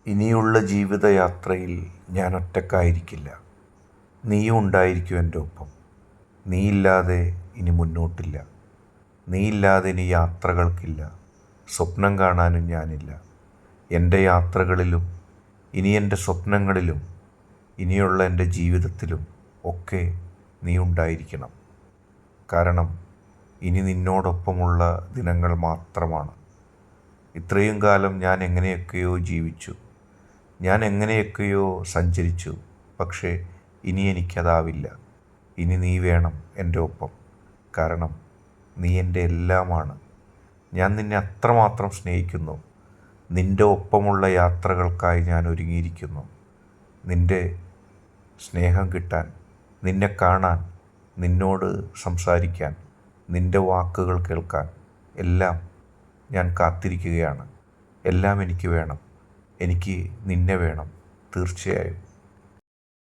ഇനിയുള്ള ജീവിതയാത്രയിൽ ഞാൻ ഒറ്റയ്ക്കായിരിക്കില്ല. നീയും ഉണ്ടായിരിക്കും എൻ്റെ ഒപ്പം. നീയില്ലാതെ ഇനി മുന്നോട്ടില്ല. നീയില്ലാതെ ഇനി യാത്രകൾക്കില്ല. സ്വപ്നം കാണാനും ഞാനില്ല. എൻ്റെ യാത്രകളിലും ഇനി എൻ്റെ സ്വപ്നങ്ങളിലും ഇനിയുള്ള എൻ്റെ ജീവിതത്തിലും ഒക്കെ നീ ഉണ്ടായിരിക്കണം. കാരണം ഇനി നിന്നോടൊപ്പമുള്ള ദിനങ്ങൾ മാത്രമാണ്. ഇത്രയും കാലം ഞാൻ എങ്ങനെയൊക്കെയോ ജീവിച്ചു, ഞാൻ എങ്ങനെയൊക്കെയോ സഞ്ചരിച്ചു. പക്ഷേ ഇനി എനിക്കതാവില്ല. ഇനി നീ വേണം എൻ്റെ ഒപ്പം. കാരണം നീ എൻ്റെ എല്ലാമാണ്. ഞാൻ നിന്നെ അത്രമാത്രം സ്നേഹിക്കുന്നു. നിൻ്റെ ഒപ്പമുള്ള യാത്രകൾക്കായി ഞാൻ ഒരുങ്ങിയിരിക്കുന്നു. നിൻ്റെ സ്നേഹം കിട്ടാൻ, നിന്നെ കാണാൻ, നിന്നോട് സംസാരിക്കാൻ, നിൻ്റെ വാക്കുകൾ കേൾക്കാൻ എല്ലാം ഞാൻ കാത്തിരിക്കുകയാണ്. എല്ലാം എനിക്ക് വേണം. എനിക്ക് നിന്നെ വേണം, തീർച്ചയായും.